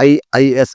IAS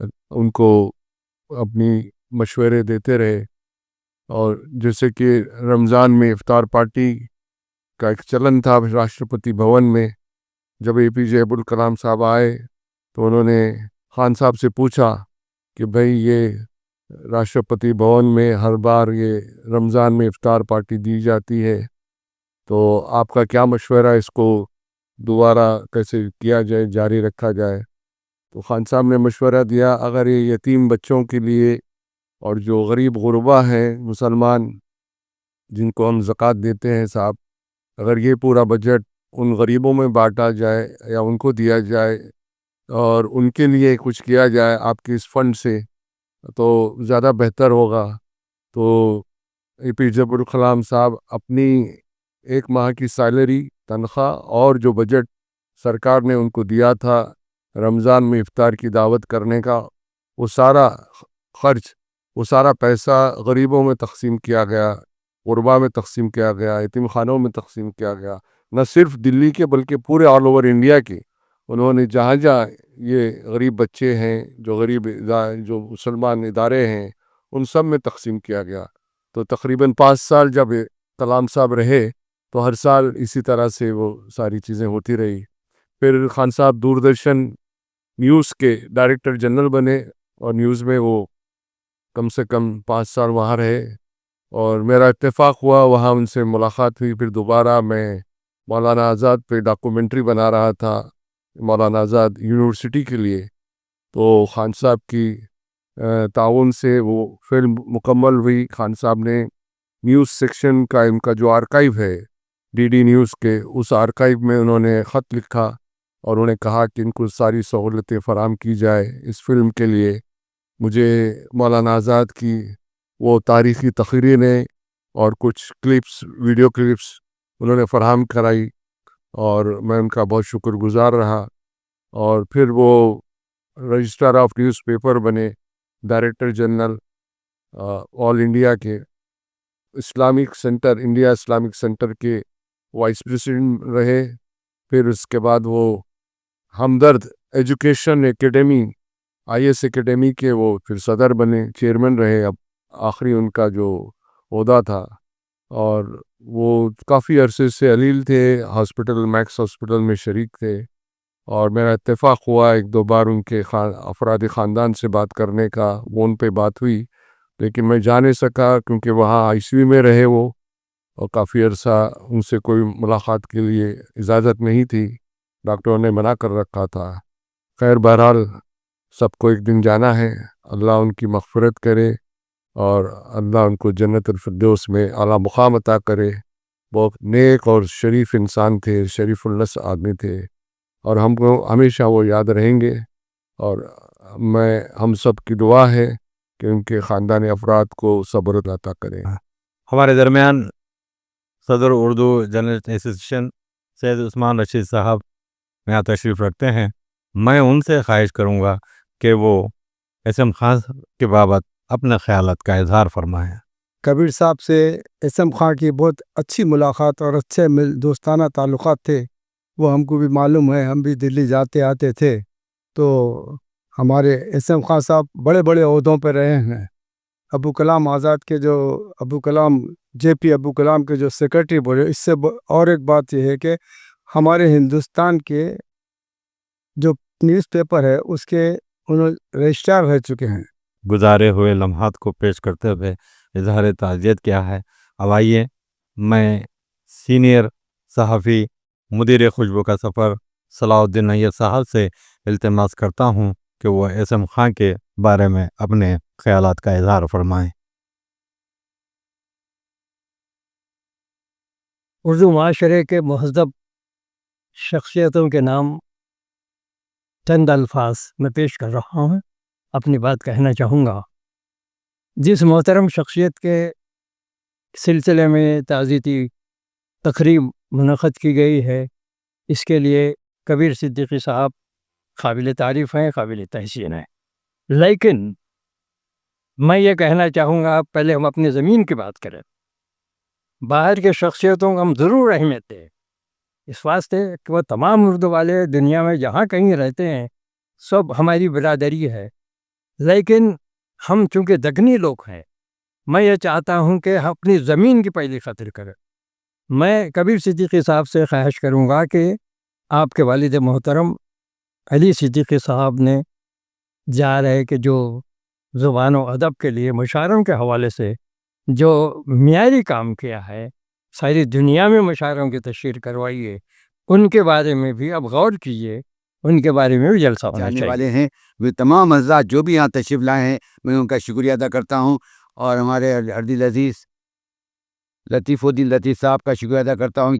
ان کو اپنی مشورے دیتے رہے. اور جیسے کہ رمضان میں افطار پارٹی کا ایک چلن تھا راشٹرپتی بھون میں. جب اے پی جے عبدالکلام صاحب آئے تو انہوں نے خان صاحب سے پوچھا کہ بھئی یہ راشٹرپتی بھون میں ہر بار یہ رمضان میں افطار پارٹی دی جاتی ہے، تو آپ کا کیا مشورہ، اس کو دوبارہ کیسے کیا جائے، جاری رکھا جائے؟ تو خان صاحب نے مشورہ دیا، اگر یہ یتیم بچوں کے لیے اور جو غریب غربا ہیں مسلمان جن کو ہم زکوٰۃ دیتے ہیں صاحب، اگر یہ پورا بجٹ ان غریبوں میں بانٹا جائے یا ان کو دیا جائے اور ان کے لیے کچھ کیا جائے آپ کے اس فنڈ سے تو زیادہ بہتر ہوگا. تو اے پی جے عبدالکلام صاحب اپنی ایک ماہ کی سیلری، تنخواہ اور جو بجٹ سرکار نے ان کو دیا تھا رمضان میں افطار کی دعوت کرنے کا، وہ سارا خرچ، وہ سارا پیسہ غریبوں میں تقسیم کیا گیا، غربا میں تقسیم کیا گیا، یتیم خانوں میں تقسیم کیا گیا. نہ صرف دلی کے بلکہ پورے آل اوور انڈیا کے انہوں نے جہاں جہاں یہ غریب بچے ہیں، جو غریب جو مسلمان ادارے ہیں، ان سب میں تقسیم کیا گیا. تو تقریباً 5 سال جب کلام صاحب رہے تو ہر سال اسی طرح سے وہ ساری چیزیں ہوتی رہی. پھر خان صاحب دوردرشن نیوز کے ڈائریکٹر جنرل بنے اور نیوز میں وہ کم سے کم 5 سال وہاں رہے، اور میرا اتفاق ہوا وہاں ان سے ملاقات ہوئی. پھر دوبارہ میں مولانا آزاد پہ ڈاکومنٹری بنا رہا تھا مولانا آزاد یونیورسٹی کے لیے، تو خان صاحب کی تعاون سے وہ فلم مکمل ہوئی. خان صاحب نے نیوز سیکشن کا ان کا جو آرکائیو ہے ڈی ڈی نیوز کے، اس آرکائیو میں انہوں نے خط لکھا اور انہوں نے کہا کہ ان کو ساری سہولتیں فراہم کی جائے اس فلم کے لیے. مجھے مولانا آزاد کی وہ تاریخی تقریریں اور کچھ کلپس، ویڈیو کلپس انہوں نے فراہم کرائی اور میں ان کا بہت شکر گزار رہا. اور پھر وہ رجسٹرار آف نیوز پیپر بنے، ڈائریکٹر جنرل آل انڈیا کے، Islamic centre, India Islamic centre کے وائس پریزیڈنٹ رہے. پھر اس کے بعد وہ ہمدرد ایجوکیشن اکیڈمی، آئی ایس اکیڈمی کے وہ پھر صدر بنے، چیئرمین رہے، اب آخری ان کا جو عہدہ تھا. اور وہ کافی عرصے سے علیل تھے، ہاسپٹل میکس ہاسپٹل میں شریک تھے، اور میرا اتفاق ہوا ایک دو بار ان کے افراد خاندان سے بات کرنے کا، فون پہ بات ہوئی، لیکن میں جا نہیں سکا کیونکہ وہاں آئی سی یو میں رہے وہ، اور کافی عرصہ ان سے کوئی ملاقات کے لیے اجازت نہیں تھی، ڈاکٹروں نے منع کر رکھا تھا. خیر بہرحال سب کو ایک دن جانا ہے. اللہ ان کی مغفرت کرے اور اللہ ان کو جنت الفردوس میں اعلیٰ مقام عطا کرے. بہت نیک اور شریف انسان تھے، شریف النفس آدمی تھے، اور ہم کو ہمیشہ وہ یاد رہیں گے. اور ہم سب کی دعا ہے کہ ان کے خاندانی افراد کو صبر عطا کرے. ہمارے درمیان صدر اردو جرنلسٹ ایسوسیشن سید عثمان رشید صاحب یہاں تشریف رکھتے ہیں. میں ان سے خواہش کروں گا کہ وہ ایس ایم خان کے بابت اپنے خیالات کا اظہار فرمائیں. کبیر صاحب سے ایس ایم خان کی بہت اچھی ملاقات اور اچھے دوستانہ تعلقات تھے، وہ ہم کو بھی معلوم ہے. ہم بھی دلی جاتے آتے تھے تو ہمارے ایس ایم خان صاحب بڑے بڑے عہدوں پہ رہے ہیں. ابو کلام آزاد کے جو ابو کلام جے پی ابو کلام کے جو سیکرٹری بولے. اس سے اور ایک بات یہ ہے کہ ہمارے ہندوستان کے جو نیوز پیپر ہے اس کے انہوں رجسٹرار رہ چکے ہیں. گزارے ہوئے لمحات کو پیش کرتے ہوئے اظہار تعزیت کیا ہے. اب آئیے میں سینئر صحافی مدیر خوشبو کا سفر صلاح الدین نیّر صاحب سے التماس کرتا ہوں کہ وہ ایس ایم خان کے بارے میں اپنے خیالات کا اظہار فرمائیں. اردو معاشرے کے مہذب شخصیتوں کے نام چند الفاظ میں پیش کر رہا ہوں، اپنی بات کہنا چاہوں گا. جس محترم شخصیت کے سلسلے میں تعزیتی تقریب منعقد کی گئی ہے، اس کے لیے کبیر صدیقی صاحب قابل تعریف ہیں، قابل تحسین ہیں. لیکن میں یہ کہنا چاہوں گا، پہلے ہم اپنی زمین کی بات کریں. باہر کے شخصیتوں کو ہم ضرور اہمیت دیں، اس واسطے کہ وہ تمام اردو والے دنیا میں جہاں کہیں رہتے ہیں، سب ہماری برادری ہے. لیکن ہم چونکہ دکنی لوگ ہیں، میں یہ چاہتا ہوں کہ ہم اپنی زمین کی پہلی خاطر کریں۔ میں کبیر صدیقی صاحب سے خواہش کروں گا کہ آپ کے والد محترم علی صدیقی صاحب نے جا رہے کہ جو زبان و ادب کے لیے مشاعروں کے حوالے سے جو معیاری کام کیا ہے، ساری دنیا میں مشاعروں کی تشہیر کروائیے، ان کے بارے میں بھی اب غور کیجیے، ان کے بارے میں بھی جلسہ ہونا جانے چاہیے۔ والے ہیں وہ تمام حضرات جو بھی یہاں تشریف لائے ہیں، میں ان کا شکریہ ادا کرتا ہوں، اور ہمارے اردل عزیز لطیف الدین لطیف صاحب کا شکریہ ادا کرتا ہوں